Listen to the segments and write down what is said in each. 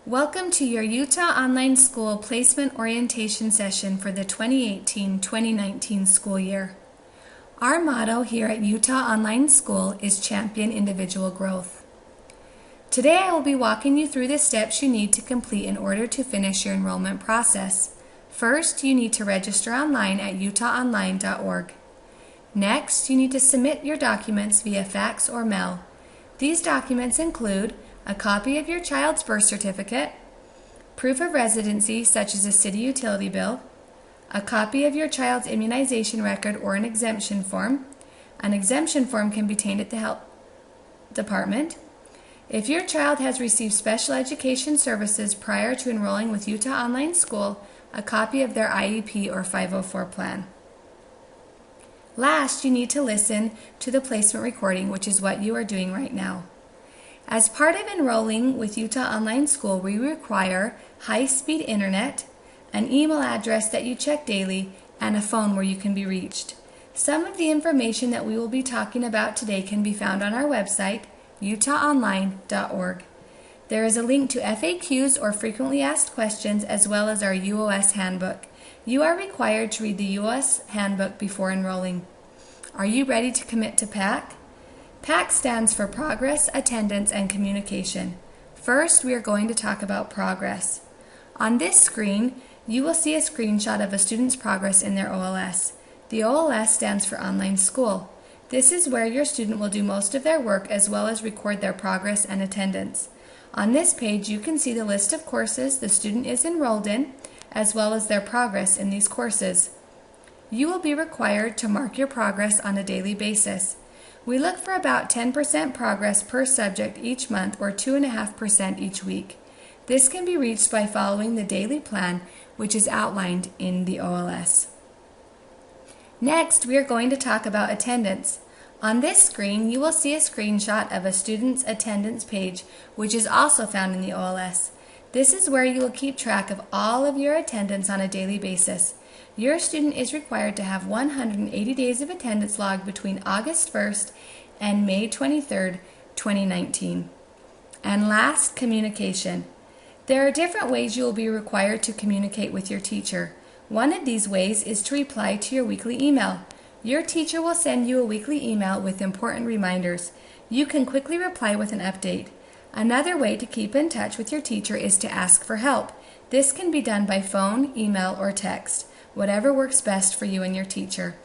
Welcome to your Utah Online School Placement Orientation session for the 2018-2019 school year. Our motto here at Utah Online School is Champion Individual Growth. Today I will be walking you through the steps you need to complete in order to finish your enrollment process. First, you need to register online at utahonline.org. Next, you need to submit your documents via fax or mail. These documents include a copy of your child's birth certificate, proof of residency such as a city utility bill, a copy of your child's immunization record or an exemption form. An exemption form can be obtained at the health department. If your child has received special education services prior to enrolling with Utah Online School, a copy of their IEP or 504 plan. Last, you need to listen to the placement recording, which is what you are doing right now. As part of enrolling with Utah Online School, we require high-speed internet, an email address that you check daily, and a phone where you can be reached. Some of the information that we will be talking about today can be found on our website, utahonline.org. There is a link to FAQs or frequently asked questions as well as our UOS handbook. You are required to read the UOS handbook before enrolling. Are you ready to commit to PAC? PAC stands for Progress, Attendance, and Communication. First, we are going to talk about progress. On this screen, you will see a screenshot of a student's progress in their OLS. The OLS stands for Online School. This is where your student will do most of their work as well as record their progress and attendance. On this page, you can see the list of courses the student is enrolled in, as well as their progress in these courses. You will be required to mark your progress on a daily basis. We look for about 10% progress per subject each month or 2.5% each week. This can be reached by following the daily plan, which is outlined in the OLS. Next, we are going to talk about attendance. On this screen, you will see a screenshot of a student's attendance page, which is also found in the OLS. This is where you will keep track of all of your attendance on a daily basis. Your student is required to have 180 days of attendance logged between August 1st and May 23rd, 2019. And last, communication. There are different ways you will be required to communicate with your teacher. One of these ways is to reply to your weekly email. Your teacher will send you a weekly email with important reminders. You can quickly reply with an update. Another way to keep in touch with your teacher is to ask for help. This can be done by phone, email, or text. Whatever works best for you and your teacher.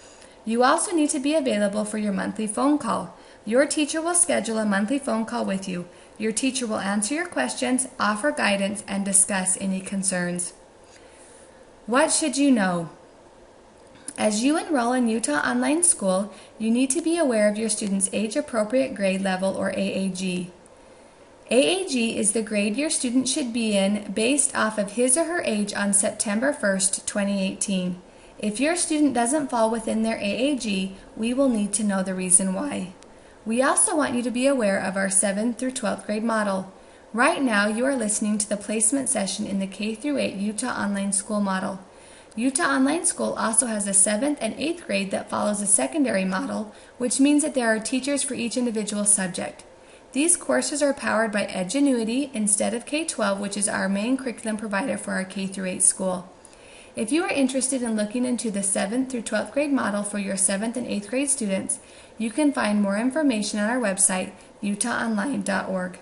You also need to be available for your monthly phone call. Your teacher will schedule a monthly phone call with you. Your teacher will answer your questions, offer guidance, and discuss any concerns. What should you know? As you enroll in Utah Online School, you need to be aware of your student's age-appropriate grade level or AAG. AAG is the grade your student should be in based off of his or her age on September 1st, 2018. If your student doesn't fall within their AAG, we will need to know the reason why. We also want you to be aware of our 7th through 12th grade model. Right now, you are listening to the placement session in the K-8 Utah Online School model. Utah Online School also has a 7th and 8th grade that follows a secondary model, which means that there are teachers for each individual subject. These courses are powered by Edgenuity instead of K-12, which is our main curriculum provider for our K-8 school. If you are interested in looking into the 7th through 12th grade model for your 7th and 8th grade students, you can find more information on our website, utahonline.org.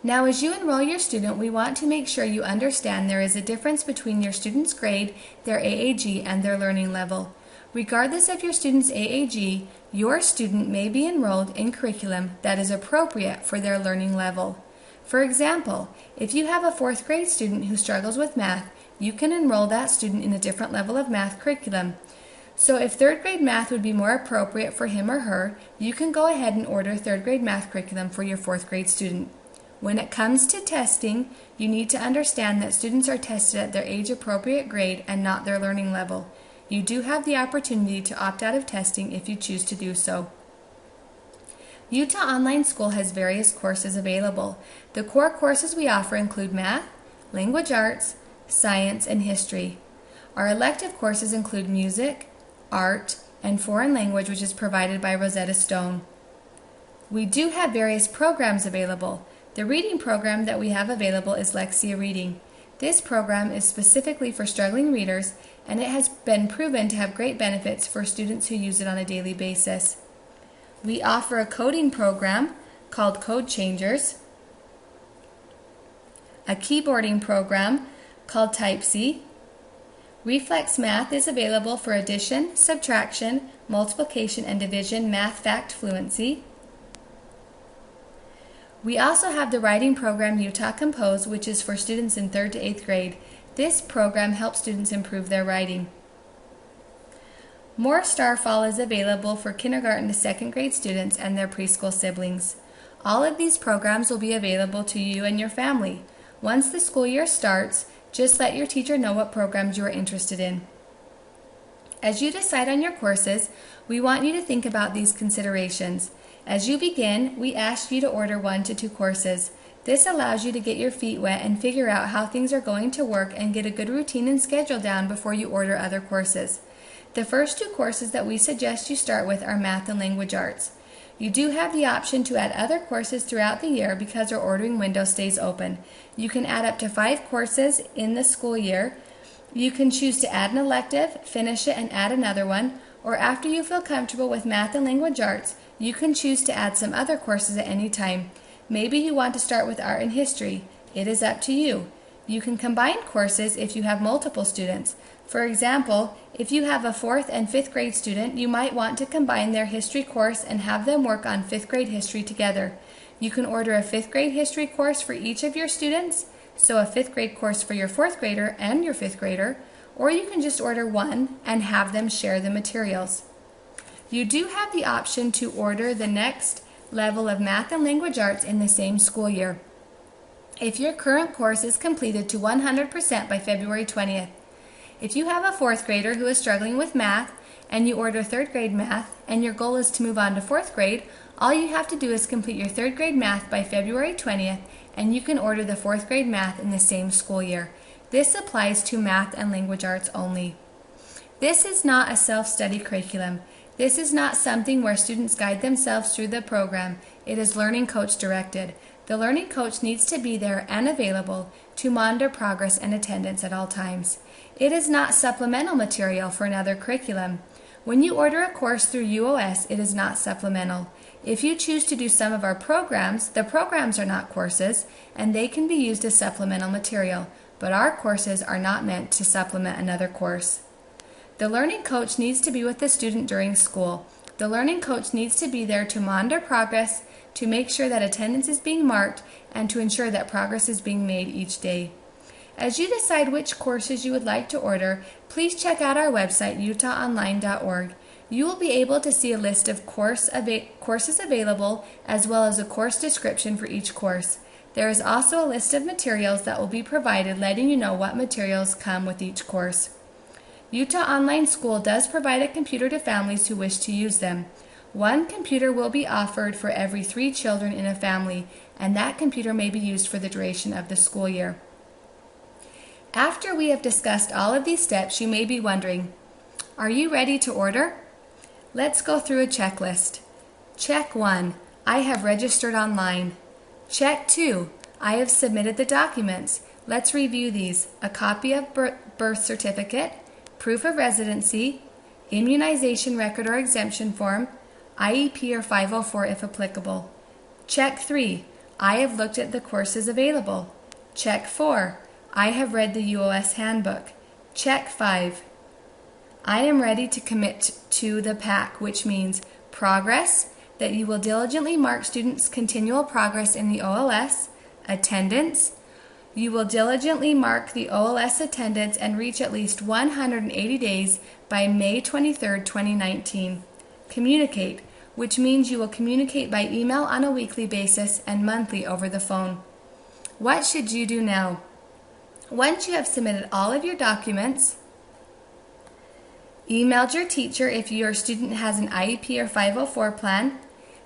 Now, as you enroll your student, we want to make sure you understand there is a difference between your student's grade, their AAG, and their learning level. Regardless of your student's AAG, your student may be enrolled in curriculum that is appropriate for their learning level. For example, if you have a 4th grade student who struggles with math, you can enroll that student in a different level of math curriculum. So if 3rd grade math would be more appropriate for him or her, you can go ahead and order 3rd grade math curriculum for your 4th grade student. When it comes to testing, you need to understand that students are tested at their age-appropriate grade and not their learning level. You do have the opportunity to opt out of testing if you choose to do so. Utah Online School has various courses available. The core courses we offer include math, language arts, science, and history. Our elective courses include music, art, and foreign language, which is provided by Rosetta Stone. We do have various programs available. The reading program that we have available is Lexia Reading. This program is specifically for struggling readers, and it has been proven to have great benefits for students who use it on a daily basis. We offer a coding program called Code Changers, a keyboarding program called TypeC. Reflex Math is available for addition, subtraction, multiplication, and division math fact fluency. We also have the writing program Utah Compose, which is for students in 3rd to 8th grade. This program helps students improve their writing. More Starfall is available for kindergarten to 2nd grade students and their preschool siblings. All of these programs will be available to you and your family. Once the school year starts, just let your teacher know what programs you are interested in. As you decide on your courses, we want you to think about these considerations. As you begin, we ask you to order 1 to 2 courses. This allows you to get your feet wet and figure out how things are going to work and get a good routine and schedule down before you order other courses. The first 2 courses that we suggest you start with are Math and Language Arts. You do have the option to add other courses throughout the year because our ordering window stays open. You can add up to 5 courses in the school year. You can choose to add an elective, finish it, and add another one, or after you feel comfortable with Math and Language Arts, you can choose to add some other courses at any time. Maybe you want to start with Art and History. It is up to you. You can combine courses if you have multiple students. For example, if you have a 4th and 5th grade student, you might want to combine their history course and have them work on 5th grade history together. You can order a 5th grade history course for each of your students, so a 5th grade course for your 4th grader and your 5th grader, or you can just order one and have them share the materials. You do have the option to order the next level of Math and Language Arts in the same school year, if your current course is completed to 100% by February 20th. If you have a 4th grader who is struggling with math and you order 3rd grade math and your goal is to move on to 4th grade, all you have to do is complete your 3rd grade math by February 20th and you can order the 4th grade math in the same school year. This applies to Math and Language Arts only. This is not a self-study curriculum. This is not something where students guide themselves through the program. It is learning coach directed. The learning coach needs to be there and available to monitor progress and attendance at all times. It is not supplemental material for another curriculum. When you order a course through UOS, it is not supplemental. If you choose to do some of our programs, the programs are not courses, and they can be used as supplemental material, but our courses are not meant to supplement another course. The learning coach needs to be with the student during school. The learning coach needs to be there to monitor progress, to make sure that attendance is being marked, and to ensure that progress is being made each day. As you decide which courses you would like to order, please check out our website, utahonline.org. You will be able to see a list of courses available, as well as a course description for each course. There is also a list of materials that will be provided, letting you know what materials come with each course. Utah Online School does provide a computer to families who wish to use them. 1 computer will be offered for every 3 children in a family, and that computer may be used for the duration of the school year. After we have discussed all of these steps, you may be wondering, are you ready to order? Let's go through a checklist. Check 1, I have registered online. Check 2, I have submitted the documents. Let's review these. A copy of birth certificate, proof of residency, immunization record or exemption form, IEP or 504 if applicable. Check 3, I have looked at the courses available. Check 4, I have read the UOS handbook. Check 5, I am ready to commit to the PAC, which means progress, that you will diligently mark students' continual progress in the OLS, attendance. You will diligently mark the OLS attendance and reach at least 180 days by May 23, 2019. Communicate, which means you will communicate by email on a weekly basis and monthly over the phone. What should you do now? Once you have submitted all of your documents, emailed your teacher if your student has an IEP or 504 plan,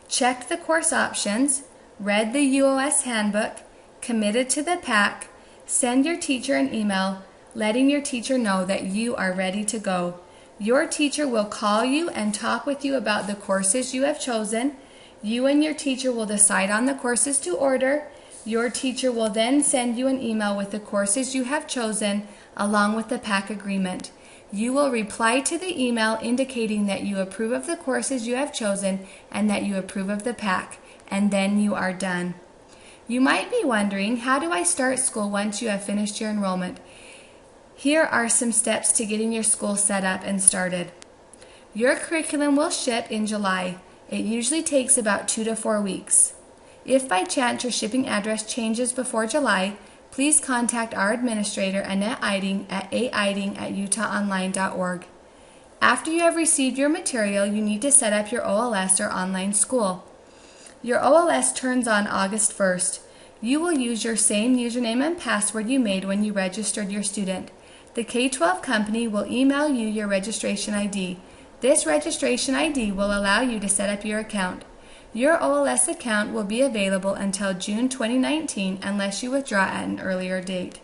checked the course options, read the UOS handbook, committed to the PAC, send your teacher an email letting your teacher know that you are ready to go. Your teacher will call you and talk with you about the courses you have chosen. You and your teacher will decide on the courses to order. Your teacher will then send you an email with the courses you have chosen along with the PAC agreement. You will reply to the email indicating that you approve of the courses you have chosen and that you approve of the PAC, and then you are done. You might be wondering, how do I start school once you have finished your enrollment? Here are some steps to getting your school set up and started. Your curriculum will ship in July. It usually takes about 2 to 4 weeks. If by chance your shipping address changes before July, please contact our administrator, Annette Eiding, at aeiding@utahonline.org. After you have received your material, you need to set up your OLS or online school. Your OLS turns on August 1st. You will use your same username and password you made when you registered your student. The K-12 company will email you your registration ID. This registration ID will allow you to set up your account. Your OLS account will be available until June 2019 unless you withdraw at an earlier date.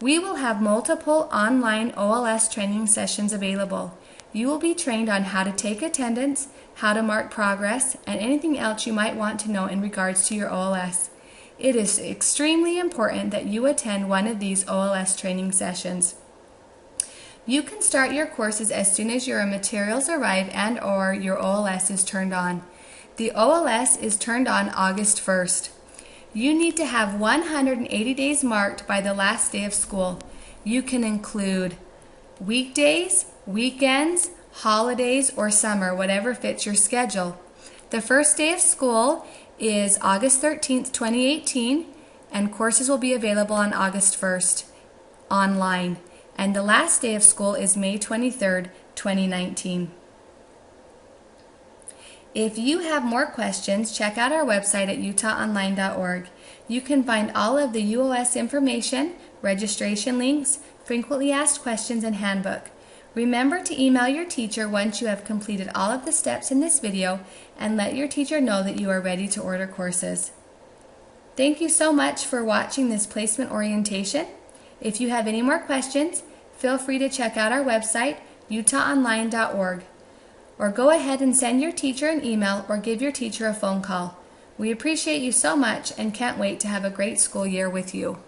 We will have multiple online OLS training sessions available. You will be trained on how to take attendance, how to mark progress, and anything else you might want to know in regards to your OLS. It is extremely important that you attend one of these OLS training sessions. You can start your courses as soon as your materials arrive and/or your OLS is turned on. The OLS is turned on August 1st. You need to have 180 days marked by the last day of school. You can include weekdays, weekends, holidays, or summer, whatever fits your schedule. The first day of school is August 13th, 2018, and courses will be available on August 1st online. And the last day of school is May 23rd, 2019. If you have more questions, check out our website at utahonline.org. You can find all of the UOS information, registration links, frequently asked questions, and handbook. Remember to email your teacher once you have completed all of the steps in this video and let your teacher know that you are ready to order courses. Thank you so much for watching this placement orientation. If you have any more questions, feel free to check out our website, utahonline.org. Or go ahead and send your teacher an email or give your teacher a phone call. We appreciate you so much and can't wait to have a great school year with you.